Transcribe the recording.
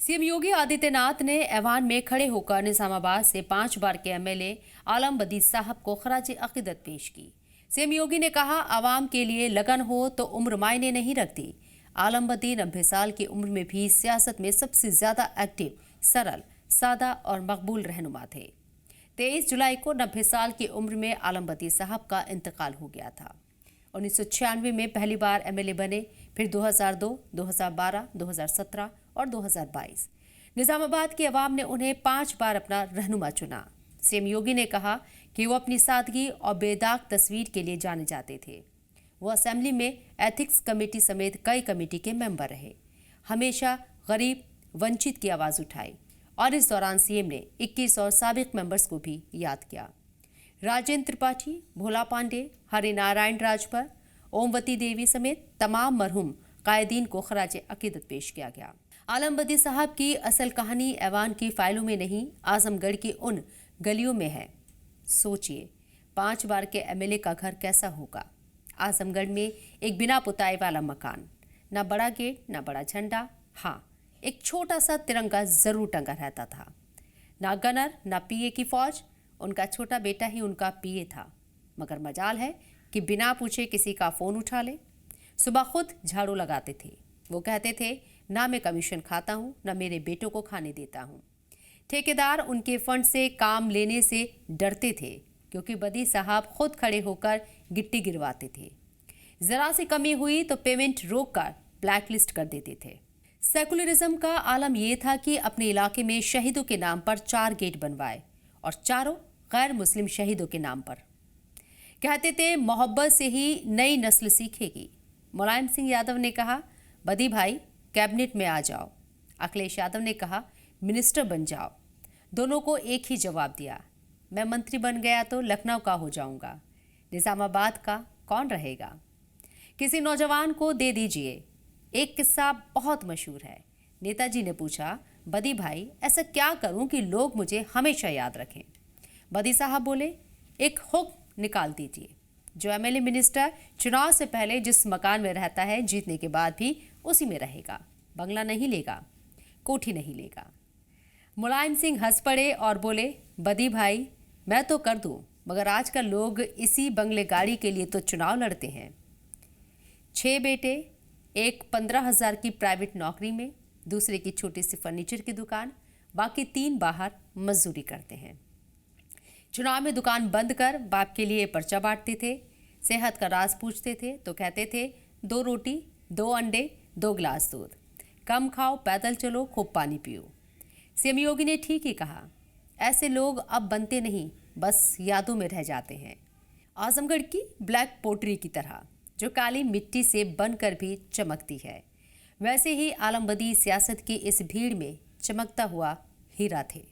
CM Yogi Adityanath ने ऐवान में खड़े होकर निजामाबाद से 5 बार के एमएलए आलम बदी साहब को खराज अकीदत पेश की। सीएम योगी ने कहा, आवाम के लिए लगन हो तो उम्र मायने नहीं रखती। आलम बदी 90 साल की उम्र में भी सियासत में सबसे ज्यादा एक्टिव, सरल, सादा और मकबूल रहनुमा थे। 23 जुलाई को 90 साल की उम्र में आलम बदी साहब का इंतकाल हो गया था। 1996 में पहली बार एमएलए बने, फिर 2002, 2012, 2017 और 2022 निजामाबाद की आवाम ने उन्हें 5 बार अपना रहनुमा चुना। सीएम योगी ने कहा कि वो अपनी सादगी और बेदाग तस्वीर के लिए जाने जाते थे। वो असेंबली में एथिक्स कमेटी समेत कई कमेटी के मेंबर रहे, हमेशा गरीब वंचित की आवाज उठाई और इस दौरान सीएम ने 21 और साबिक मेंबर्स को भी याद किया। राजेंद्र त्रिपाठी, भोला पांडे, हरिनारायण राजभर, ओमवती देवी समेत तमाम मरहूम कायदीन को खराज अकीदत पेश किया गया। आलम बदी साहब की असल कहानी ऐवान की फाइलों में नहीं, आजमगढ़ की उन गलियों में है। सोचिए, 5 बार के एमएलए का घर कैसा होगा। आजमगढ़ में एक बिना पुताई वाला मकान, ना बड़ा गेट, ना बड़ा झंडा, हाँ एक छोटा सा तिरंगा जरूर टंगा रहता था। ना गनर, ना पीए की फौज, उनका छोटा बेटा ही उनका पीए था। मगर मजाल है कि बिना पूछे किसी का फोन उठा ले। सुबह खुद झाड़ू लगाते थे। वो कहते थे, ना मैं कमीशन खाता हूँ, ना मेरे बेटों को खाने देता हूँ। ठेकेदार उनके फंड से काम लेने से डरते थे, क्योंकि बदी साहब खुद खड़े होकर गिट्टी गिरवाते थे। जरा सी कमी हुई तो पेमेंट रोककर ब्लैकलिस्ट कर देते थे। सेकुलरिज्म का आलम यह था कि अपने इलाके में शहीदों के नाम पर 4 गेट बनवाए, और चारों गैर मुस्लिम शहीदों के नाम पर। कहते थे, मोहब्बत से ही नई नस्ल सीखेगी। मुलायम सिंह यादव ने कहा, बदी भाई कैबिनेट में आ जाओ। अखिलेश यादव ने कहा, मिनिस्टर बन जाओ। दोनों को एक ही जवाब दिया, मैं मंत्री बन गया तो लखनऊ का हो जाऊंगा, निजामाबाद का कौन रहेगा। किसी नौजवान को दे दीजिए। एक किस्सा बहुत मशहूर है। नेताजी ने पूछा, बदी भाई ऐसा क्या करूं कि लोग मुझे हमेशा याद रखें। बदी साहब बोले, एक हुक्म निकाल दीजिए। जो एमएलए मिनिस्टर चुनाव से पहले जिस मकान में रहता है, जीतने के बाद भी उसी में रहेगा। बंगला नहीं लेगा, कोठी नहीं लेगा। मुलायम सिंह हंस पड़े और बोले, बदी भाई मैं तो कर दूं, मगर आजकल लोग इसी बंगले गाड़ी के लिए तो चुनाव लड़ते हैं। 6 बेटे, एक 15,000 की प्राइवेट नौकरी में, दूसरे की छोटी सी फर्नीचर की दुकान, बाकी 3 बाहर मजदूरी करते हैं। चुनाव में दुकान बंद कर बाप के लिए पर्चा बांटते थे। सेहत का राज पूछते थे तो कहते थे, 2 रोटी, 2 अंडे, 2 गिलास दूध, कम खाओ, पैदल चलो, खूब पानी पियो। सीएम योगी ने ठीक ही कहा, ऐसे लोग अब बनते नहीं, बस यादों में रह जाते हैं। आजमगढ़ की ब्लैक पोट्री की तरह, जो काली मिट्टी से बनकर भी चमकती है, वैसे ही आलम बदी सियासत की इस भीड़ में चमकता हुआ हीरा थे।